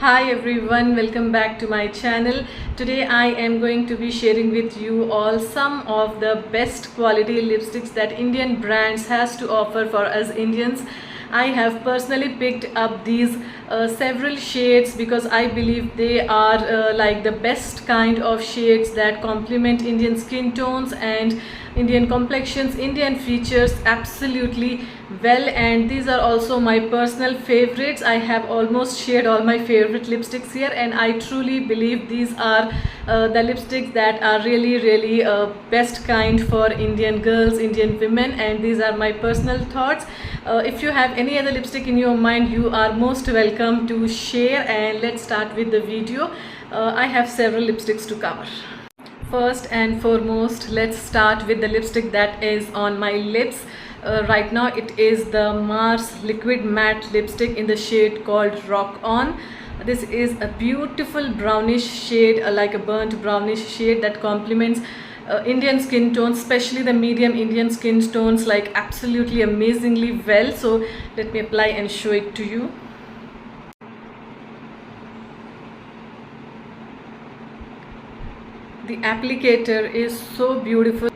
Hi everyone, welcome back to my channel. Today I am going to be sharing with you all some of the best quality lipsticks that Indian brands has to offer for us Indians. I have personally picked up these several shades because I believe they are like the best kind of shades that complement Indian skin tones and Indian complexions, Indian features absolutely well, and these are also my personal favorites. I have almost shared all my favorite lipsticks here, and I truly believe these are the lipsticks that are really best kind for Indian girls, Indian women, and these are my personal thoughts. If you have any other lipstick in your mind, you are most welcome to share, and let's start with the video. I have several lipsticks to cover. First and foremost, let's start with the lipstick that is on my lips. Right now it is the Mars Liquid Matte Lipstick in the shade called Rock On. This is a beautiful brownish shade, like a burnt brownish shade that complements Indian skin tones, especially the medium Indian skin tones, like absolutely amazingly well. So let me apply and show it to you. The applicator is so beautiful.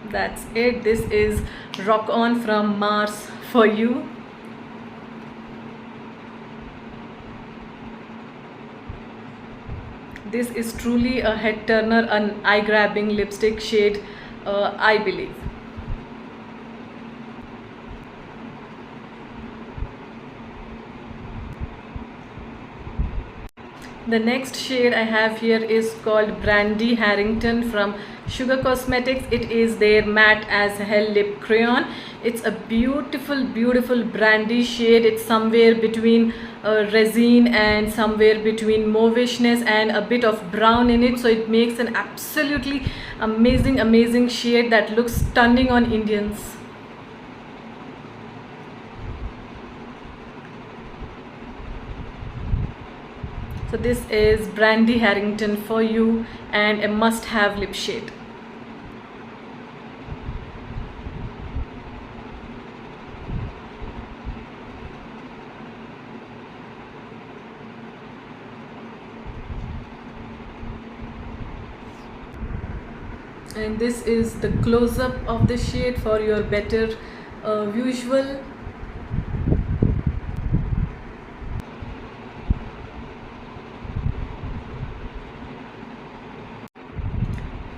That's it. This is Rock On from Mars for you. This is truly a head turner, an eye grabbing lipstick shade, I believe. The next shade I have here is called Brandy Harrington from Sugar Cosmetics. It is their matte as hell lip crayon. It's a beautiful brandy shade. It's somewhere between resin and somewhere between mauvishness and a bit of brown in it, so it makes an absolutely amazing shade that looks stunning on Indians. So this is Brandy Harrington for you, and a must-have lip shade. And this is the close-up of the shade for your better visual.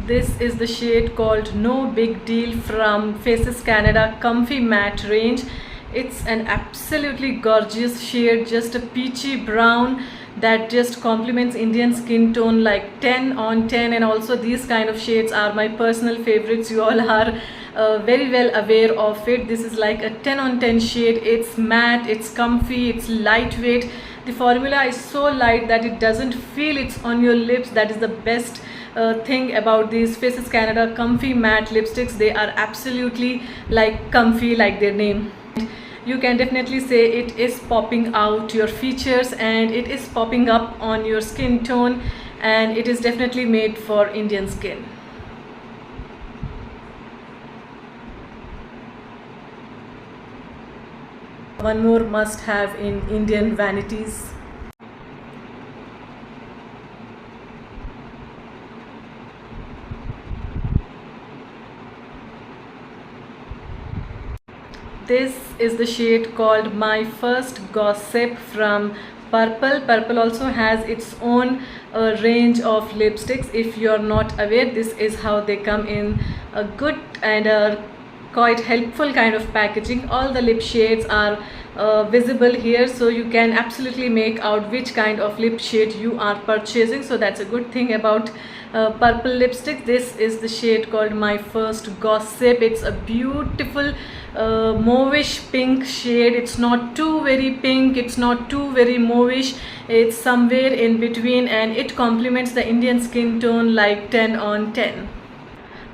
This is the shade called No Big Deal from Faces Canada Comfy Matte range. It's an absolutely gorgeous shade, just a peachy brown that just complements Indian skin tone like 10 on 10, and also these kind of shades are my personal favorites. You all are very well aware of it. This is like a 10 on 10 shade. It's matte, it's comfy, it's lightweight. The formula is so light that it doesn't feel it's on your lips. That is the best thing about these Faces Canada Comfy Matte lipsticks. They are absolutely like comfy, like their name. You can definitely say it is popping out your features and it is popping up on your skin tone, and it is definitely made for Indian skin. One more must have in Indian vanities. This is the shade called My First Gossip from Purple. Purple also has its own range of lipsticks. If you're not aware, this is how they come in a good and a quite helpful kind of packaging. All the lip shades are visible here, so you can absolutely make out which kind of lip shade you are purchasing. So that's a good thing about purple lipstick. This is the shade called My First Gossip. It's a beautiful mauvish pink shade. It's not too very pink, it's not too very mauvish, it's somewhere in between, and it complements the Indian skin tone like 10 on 10.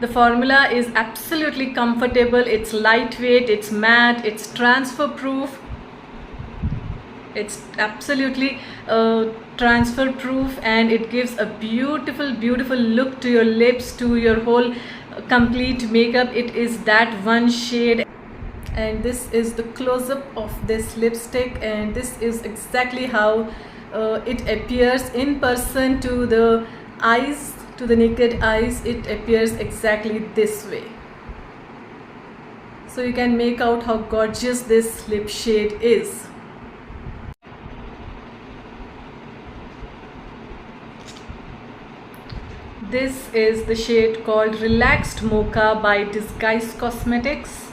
The formula is absolutely comfortable, it's lightweight, it's matte, it's transfer proof. It's absolutely transfer proof, and it gives a beautiful look to your lips, to your whole complete makeup. It is that one shade, And this is the close-up of this lipstick, and this is exactly how it appears in person to the eyes, to the naked eyes. It appears exactly this way. So you can make out how gorgeous this lip shade is. This is the shade called Relaxed Mocha by Disguise Cosmetics.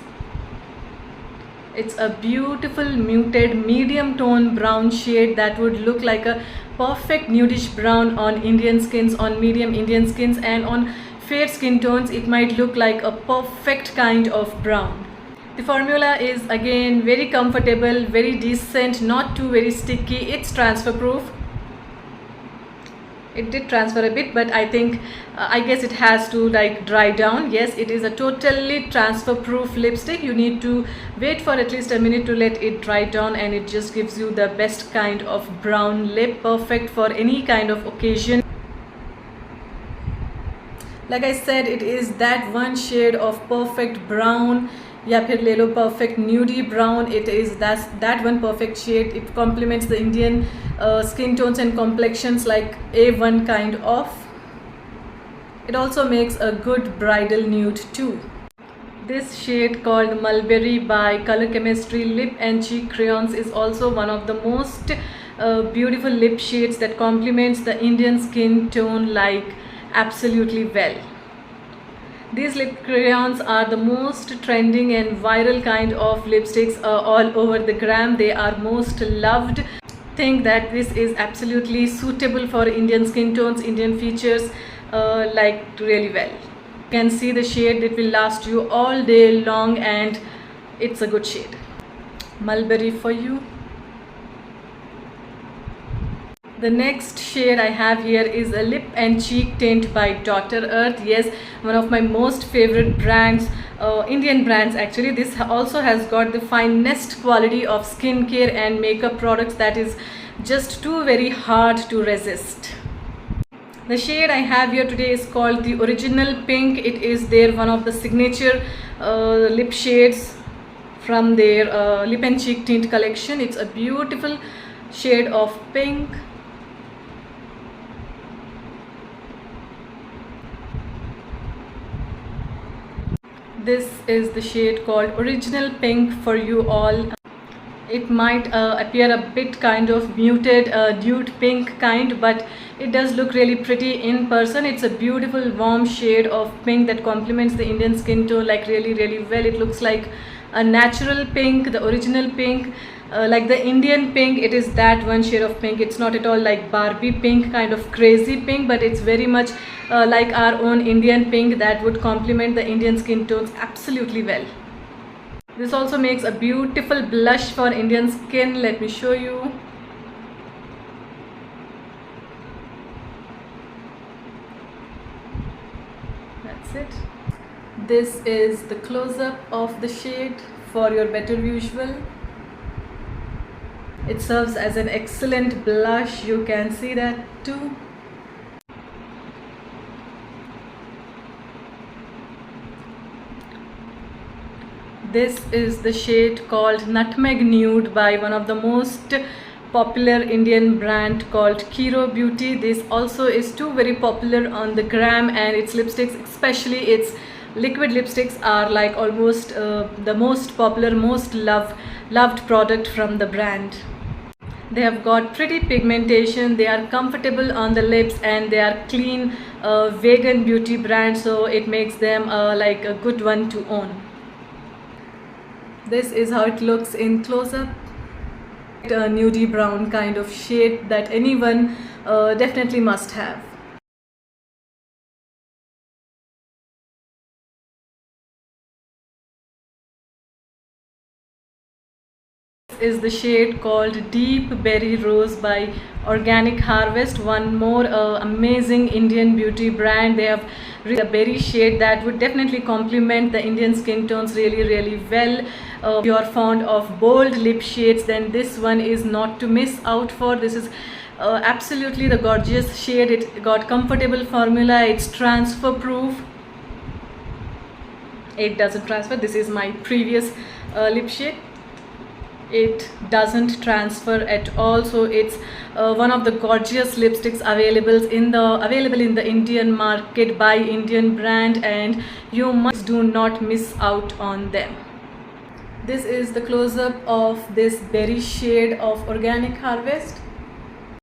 It's a beautiful muted medium tone brown shade that would look like a perfect nudish brown on Indian skins, on medium Indian skins, and on fair skin tones it might look like a perfect kind of brown. The formula is again very comfortable, very decent, not too very sticky. It's transfer proof. It did transfer a bit, but I think I guess it has to like dry down. Yes, it is a totally transfer proof lipstick. You need to wait for at least a minute to let it dry down, and it just gives you the best kind of brown lip, perfect for any kind of occasion. Like I said, it is that one shade of perfect brown, या फिर ले लो perfect nudie brown. It is that one perfect shade. It complements the Indian skin tones and complexions like A1 kind of. It also makes a good bridal nude too. This shade called Mulberry by Color Chemistry Lip and Cheek Crayons is also one of the most beautiful lip shades that complements the Indian skin tone like absolutely well. These lip crayons are the most trending and viral kind of lipsticks all over the gram. They are most loved. Think that this is absolutely suitable for Indian skin tones, Indian features like really well. You can see the shade. It will last you all day long, and it's a good shade. Mulberry for you. The next shade I have here is a lip and cheek tint by Dr. Earth. Yes, one of my most favorite brands, Indian brands actually. This also has got the finest quality of skincare and makeup products that is just too very hard to resist. The shade I have here today is called the Original Pink. It is their one of the signature lip shades from their lip and cheek tint collection. It's a beautiful shade of pink. This is the shade called Original Pink for you all. It might appear a bit kind of muted nude pink kind, but it does look really pretty in person. It's a beautiful warm shade of pink that complements the Indian skin tone like really well. It looks like a natural pink, the original pink, like the Indian pink. It is that one shade of pink. It's not at all like Barbie pink kind of crazy pink, but it's very much like our own Indian pink that would complement the Indian skin tones absolutely well. This also makes a beautiful blush for Indian skin. Let me show you. That's it. This is the close-up of the shade for your better visual. It serves as an excellent blush. You can see that too. This is the shade called Nutmeg Nude by one of the most popular Indian brand called Kiro Beauty. This also is too very popular on the gram, and its lipsticks, especially its liquid lipsticks, are like almost the most popular, most loved product from the brand. They have got pretty pigmentation, they are comfortable on the lips, and they are clean vegan beauty brand, so it makes them like a good one to own. This is how it looks in close-up. A nudie brown kind of shade that anyone definitely must have. Is the shade called Deep Berry Rose by Organic Harvest, one more amazing Indian beauty brand. They have a berry shade that would definitely complement the Indian skin tones really well. If you are fond of bold lip shades, then this one is not to miss out for. This is absolutely the gorgeous shade. It got comfortable formula, it's transfer proof. It doesn't transfer. This is my previous lip shade. It doesn't transfer at all, so it's one of the gorgeous lipsticks available in the Indian market by Indian brand, and you must do not miss out on them. This is the close-up of this berry shade of Organic Harvest.